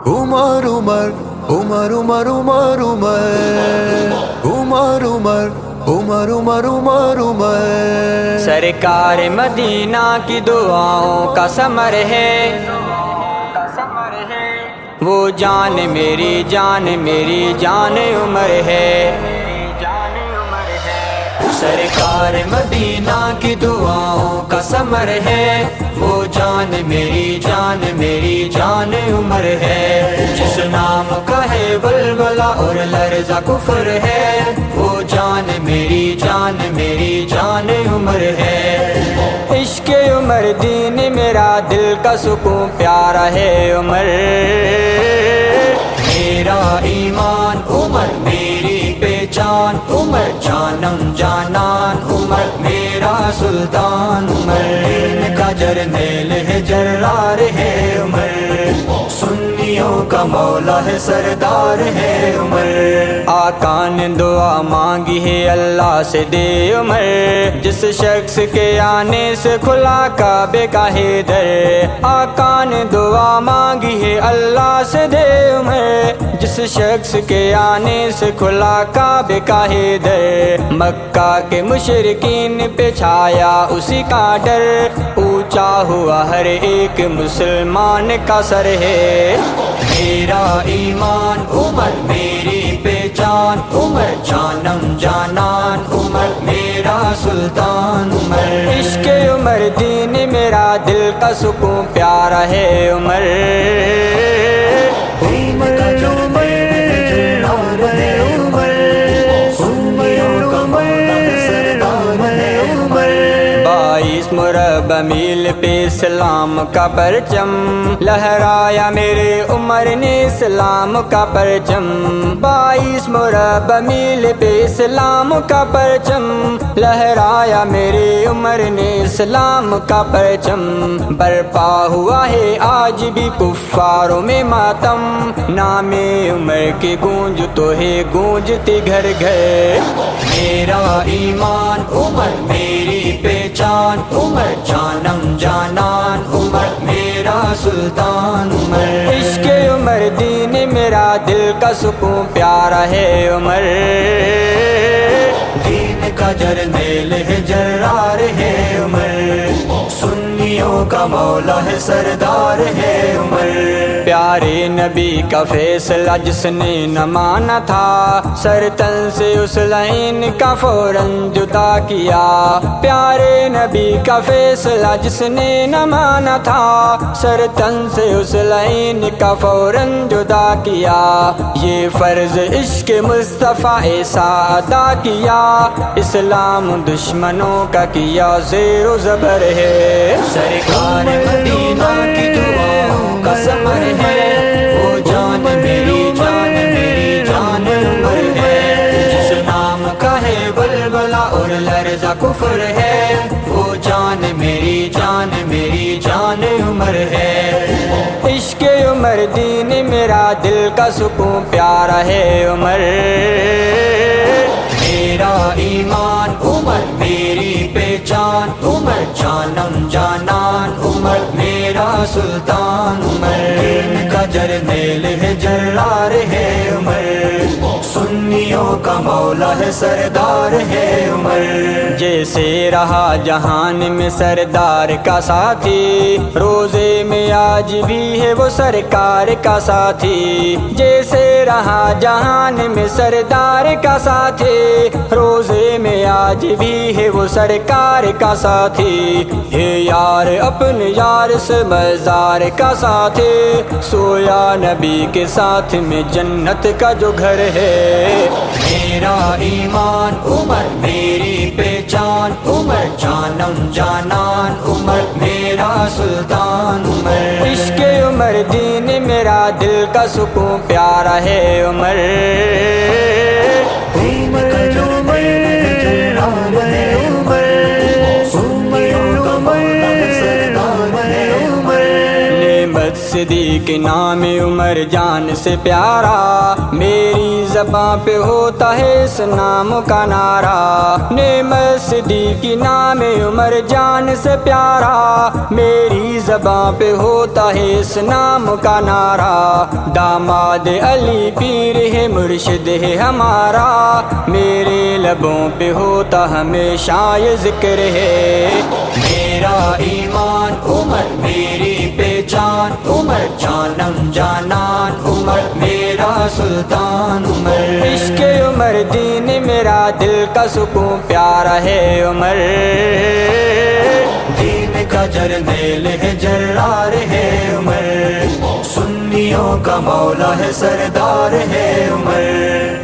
عمر عمر عمر عمر عمر عمر عمر عمر عمر عمر عمر سرکار مدینہ کی دعاؤں کا ثمر ہے، وہ جان میری جان میری جان عمر ہے۔ سرکار مدینہ کی دعاؤں کا ثمر ہے، وہ جان میری جان میری جان عمر ہے۔ جس نام کا ہے ولولہ اور لرزہ کفر ہے، وہ جان میری جان میری جان عمر ہے۔ عشق عمر دین میرا دل کا سکون پیارا ہے عمر، میرا ایمان عمر میری پہچان عمر، جانم جانان عمر میرا سلطان عمر، ان کا جرنیل ہے جرار ہے عمر، سنیوں کا مولا ہے سردار ہے عمر۔ آقا نے دعا مانگی ہے اللہ سے دے عمر، جس شخص کے آنے سے کھلا کعبے کا ہے در۔ آقا نے دعا مانگی ہے اللہ سے دے عمر، جس شخص کے آنے سے کھلا کعبے کا ہے در۔ مکہ کے مشرکین پہ چھایا اسی کا ڈر، اونچا ہوا ہر ایک مسلمان کا سر ہے۔ میرا ایمان عمر میری پہچان عمر، جانم جانان عمر میرا سلطان عمر، عشق عمر دین میرا دل کا سکون پیارا ہے عمر، مربع میل پہ اسلام کا پرچم لہرایا میرے عمر نے اسلام کا پرچم، 22 مربع میل پہ اسلام کا پرچم لہرایا میرے عمر نے اسلام کا پرچم۔ برپا ہوا ہے آج بھی کفاروں میں ماتم، نام عمر کی گونج تو ہے گونجتی گھر گھر۔ میرا ایمان عمر میری پہچان عمر، جانم جانان عمر میرا سلطان عمر، عشق عمر دین میرا دل کا سکون پیارا ہے عمر، دین کا جرنیل ہے جرار ہے عمر، سنیوں کا مولا ہے سردار ہے عمر۔ پیارے نبی کا فیصلہ جس نے نہ مانا تھا، سر تن سے اس لائن کا فوراً جدا کیا۔ پیارے نبی کا فیصلہ جس نے نہ مانا تھا، سر تن سے اس لائن کا فوراً جدا کیا۔ یہ فرض عشق مصطفیٰ ایسا ادا کیا، اسلام دشمنوں کا کیا زیر و زبر ہے۔ سرکار مدینہ کی دعاؤں کا ثمر ہے، وہ جان میری جان میری جان عمر ہے، جس نام کا ہے ولولہ اور لرزہ کفر ہے، وہ جان میری جان میری جان عمر ہے۔ عشق عمر دین میرا دل کا سکون پیارا ہے عمر، میرا ایمان عمر میری پہچان عمر، جانم جانان عمر میرا سلطان عمر، ان کا جرنیل ہے جرار ہے عمر، سنیوں کا مولا ہے سردار ہے عمر۔ جیسے رہا جہان میں سردار کا ساتھی، روزے میں آج بھی ہے وہ سرکار کا ساتھی، جیسے رہا جہان میں سردار کا ساتھی، روزے میں آج بھی ہے وہ سرکار کا ساتھی، ہے یار اپنے یار سے مزار کا ساتھی، سویا نبی کے ساتھ میں جنت کا جو گھر ہے۔ میرا ایمان عمر میری پہچان عمر، جانم جانان عمر میرا سلطان عمر، عشق عمر دین میرا دل کا سکون پیارا ہے عمر، صدیق نام عمر جان سے پیارا، میری زباں پہ ہوتا ہے اس نام کا نعرہ، نعم صدیق نام عمر جان سے پیارا، میری زباں پہ ہوتا ہے اس نام کا نعرہ، داماد علی پیر ہے مرشد ہے ہمارا، میرے لبوں پہ ہوتا ہمیشہ یہ ذکر ہے، میرا ایمان عمر میری پہچان عمر، جانم جانان عمر میرا سلطان عمر، عشق عمر دین میرا دل کا سکون پیارا ہے عمر، دین کا جرنیل ہے جرار ہے عمر، سنیوں کا مولا ہے سردار ہے عمر۔